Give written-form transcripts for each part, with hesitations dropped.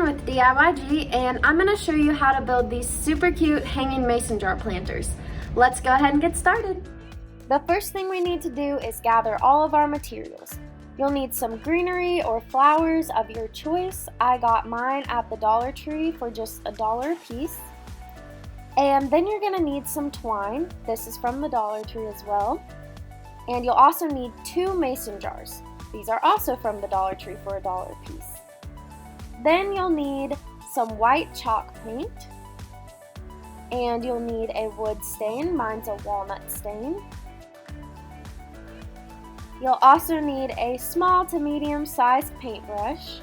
with DIYG, and I'm going to show you how to build these super cute hanging mason jar planters. Let's go ahead and get started. The first thing we need to do is gather all of our materials. You'll need some greenery or flowers of your choice. I got mine at the Dollar Tree for just $1 a piece. And then you're going to need some twine. This is from the Dollar Tree as well. And you'll also need 2 mason jars. These are also from the Dollar Tree for $1 a piece. Then you'll need some white chalk paint, and you'll need a wood stain. Mine's a walnut stain. You'll also need a small to medium sized paintbrush,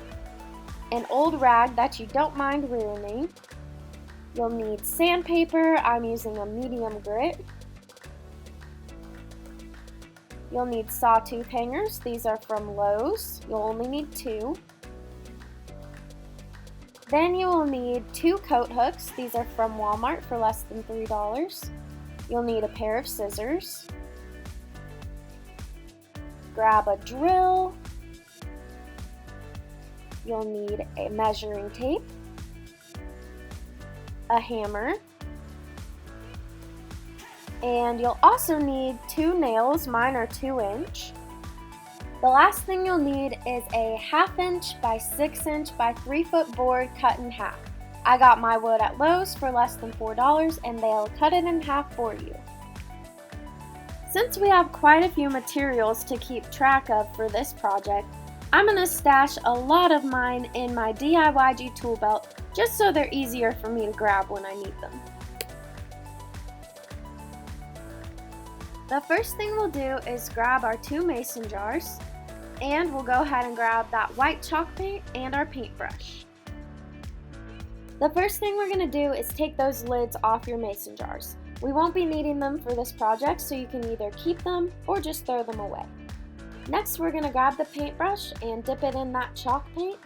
an old rag that you don't mind ruining. You'll need sandpaper. I'm using a medium grit. You'll need Sawtooth hangers. These are from Lowe's. You'll only need 2. Then you will need 2 coat hooks. These are from Walmart for less than $3. You'll need a pair of scissors. Grab a drill. You'll need a measuring tape, a hammer, and you'll also need 2 nails. Mine are 2-inch. The last thing you'll need is a 1/2 inch by 6 inch by 3 foot board cut in half. I got my wood at Lowe's for less than $4, and they'll cut it in half for you. Since we have quite a few materials to keep track of for this project, I'm going to stash a lot of mine in my DIYG tool belt just so they're easier for me to grab when I need them. The first thing we'll do is grab our 2 mason jars, and we'll go ahead and grab that white chalk paint and our paintbrush. The first thing we're going to do is take those lids off your mason jars. We won't be needing them for this project, so you can either keep them or just throw them away. Next, we're going to grab the paintbrush and dip it in that chalk paint,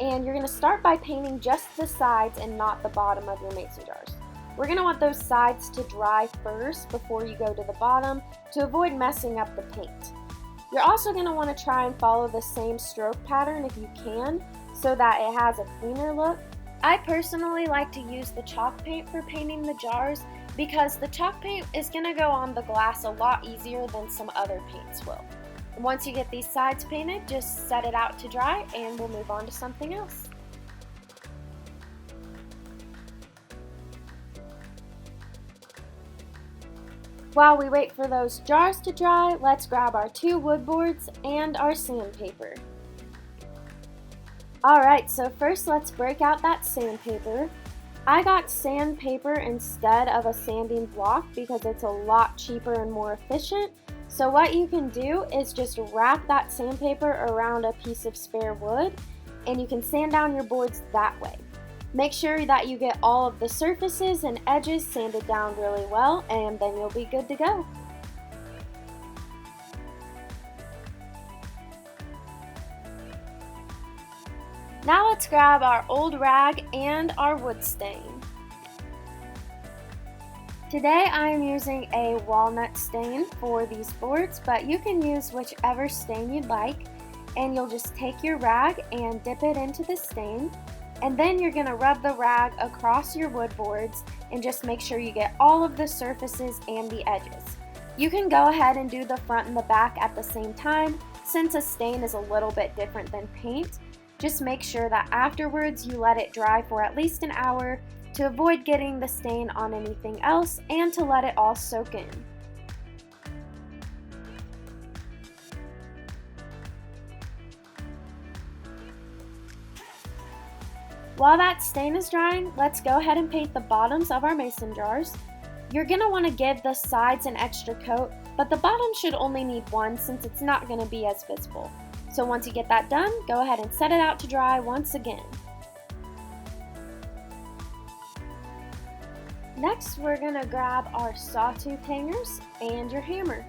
and you're going to start by painting just the sides and not the bottom of your mason jars. We're going to want those sides to dry first before you go to the bottom to avoid messing up the paint. You're also going to want to try and follow the same stroke pattern if you can, so that it has a cleaner look. I personally like to use the chalk paint for painting the jars because the chalk paint is going to go on the glass a lot easier than some other paints will. And once you get these sides painted, just set it out to dry and we'll move on to something else. While we wait for those jars to dry, let's grab our 2 wood boards and our sandpaper. Alright, so first let's break out that sandpaper. I got sandpaper instead of a sanding block because it's a lot cheaper and more efficient. So what you can do is just wrap that sandpaper around a piece of spare wood, and you can sand down your boards that way. Make sure that you get all of the surfaces and edges sanded down really well, and then you'll be good to go. Now let's grab our old rag and our wood stain. Today I am using a walnut stain for these boards, but you can use whichever stain you'd like, and you'll just take your rag and dip it into the stain. And then you're going to rub the rag across your wood boards and just make sure you get all of the surfaces and the edges. You can go ahead and do the front and the back at the same time since a stain is a little bit different than paint. Just make sure that afterwards you let it dry for at least an hour to avoid getting the stain on anything else and to let it all soak in. While that stain is drying, let's go ahead and paint the bottoms of our mason jars. You're going to want to give the sides an extra coat, but the bottom should only need 1 since it's not going to be as visible. So once you get that done, go ahead and set it out to dry once again. Next, we're going to grab our Sawtooth hangers and your hammer.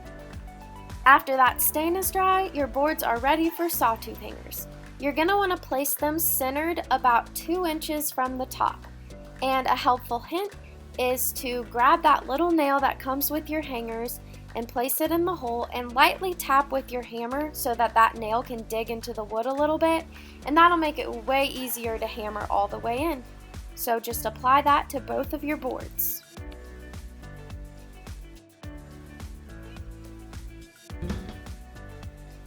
After that stain is dry, your boards are ready for Sawtooth hangers. You're going to want to place them centered about 2 inches from the top. And a helpful hint is to grab that little nail that comes with your hangers and place it in the hole and lightly tap with your hammer so that that nail can dig into the wood a little bit, and that'll make it way easier to hammer all the way in. So just apply that to both of your boards.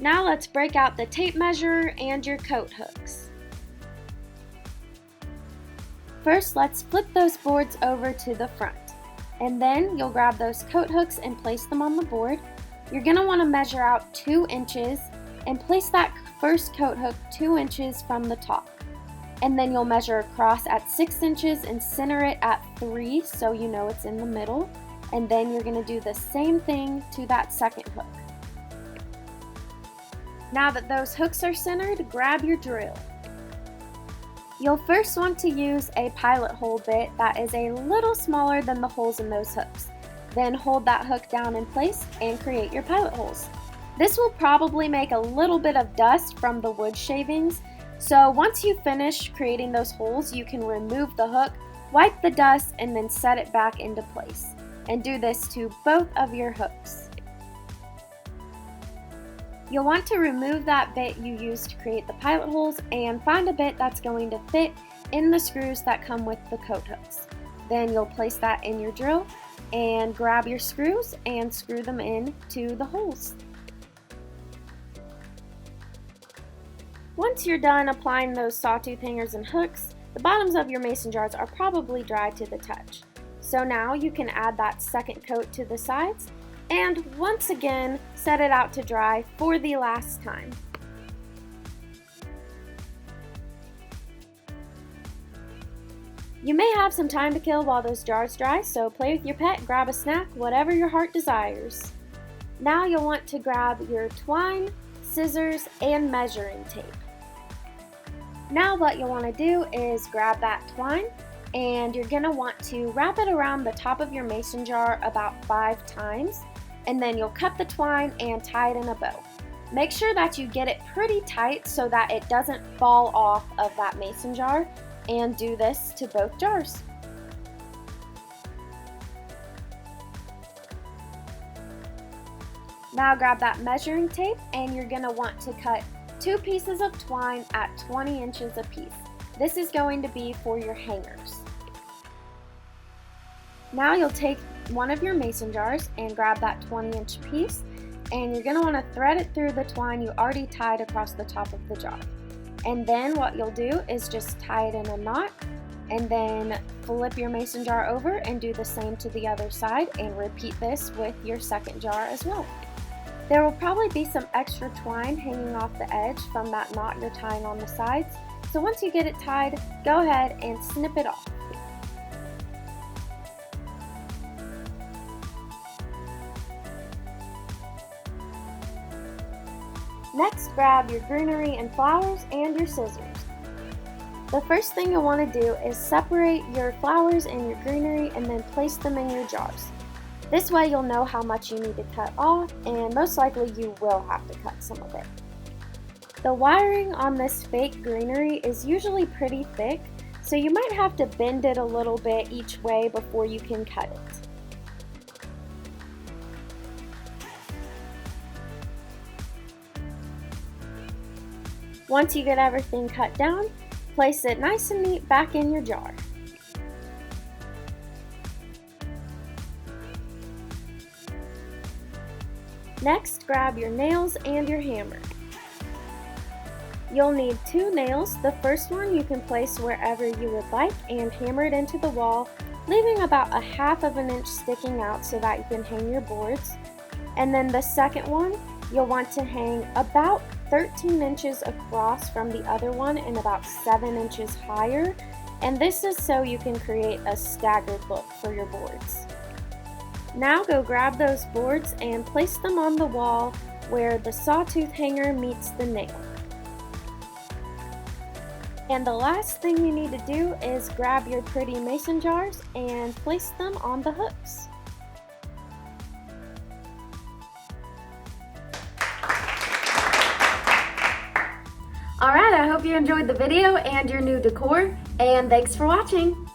Now let's break out the tape measure and your coat hooks. First, let's flip those boards over to the front. And then you'll grab those coat hooks and place them on the board. You're going to want to measure out 2 inches and place that first coat hook 2 inches from the top. And then you'll measure across at 6 inches and center it at 3 so you know it's in the middle. And then you're going to do the same thing to that second hook. Now that those hooks are centered, grab your drill. You'll first want to use a pilot hole bit that is a little smaller than the holes in those hooks. Then hold that hook down in place and create your pilot holes. This will probably make a little bit of dust from the wood shavings, so once you finish creating those holes, you can remove the hook, wipe the dust, and then set it back into place. And do this to both of your hooks. You'll want to remove that bit you used to create the pilot holes and find a bit that's going to fit in the screws that come with the coat hooks. Then you'll place that in your drill and grab your screws and screw them in to the holes. Once you're done applying those sawtooth hangers and hooks, the bottoms of your mason jars are probably dry to the touch. So now you can add that second coat to the sides and once again set it out to dry for the last time. You may have some time to kill while those jars dry, so play with your pet, grab a snack, whatever your heart desires. Now you'll want to grab your twine, scissors, and measuring tape. Now what you'll want to do is grab that twine and you're going to want to wrap it around the top of your mason jar about 5 times. And then you'll cut the twine and tie it in a bow. Make sure that you get it pretty tight so that it doesn't fall off of that mason jar, and do this to both jars. Now grab that measuring tape and you're going to want to cut 2 pieces of twine at 20 inches apiece. This is going to be for your hangers. Now you'll take one of your mason jars and grab that 20-inch piece, and you're going to want to thread it through the twine you already tied across the top of the jar. And then what you'll do is just tie it in a knot and then flip your mason jar over and do the same to the other side, and repeat this with your second jar as well. There will probably be some extra twine hanging off the edge from that knot you're tying on the sides, so once you get it tied, go ahead and snip it off. Next, grab your greenery and flowers and your scissors. The first thing you'll want to do is separate your flowers and your greenery and then place them in your jars. This way you'll know how much you need to cut off, and most likely you will have to cut some of it. The wiring on this fake greenery is usually pretty thick, so you might have to bend it a little bit each way before you can cut it. Once you get everything cut down, place it nice and neat back in your jar. Next, grab your nails and your hammer. You'll need 2 nails. The first one you can place wherever you would like and hammer it into the wall, leaving about 1/2 inch sticking out so that you can hang your boards. And then the second one, you'll want to hang about 13 inches across from the other one and about 7 inches higher. And this is so you can create a staggered look for your boards. Now go grab those boards and place them on the wall where the sawtooth hanger meets the nail. And the last thing you need to do is grab your pretty mason jars and place them on the hooks. Alright, I hope you enjoyed the video and your new decor, and thanks for watching!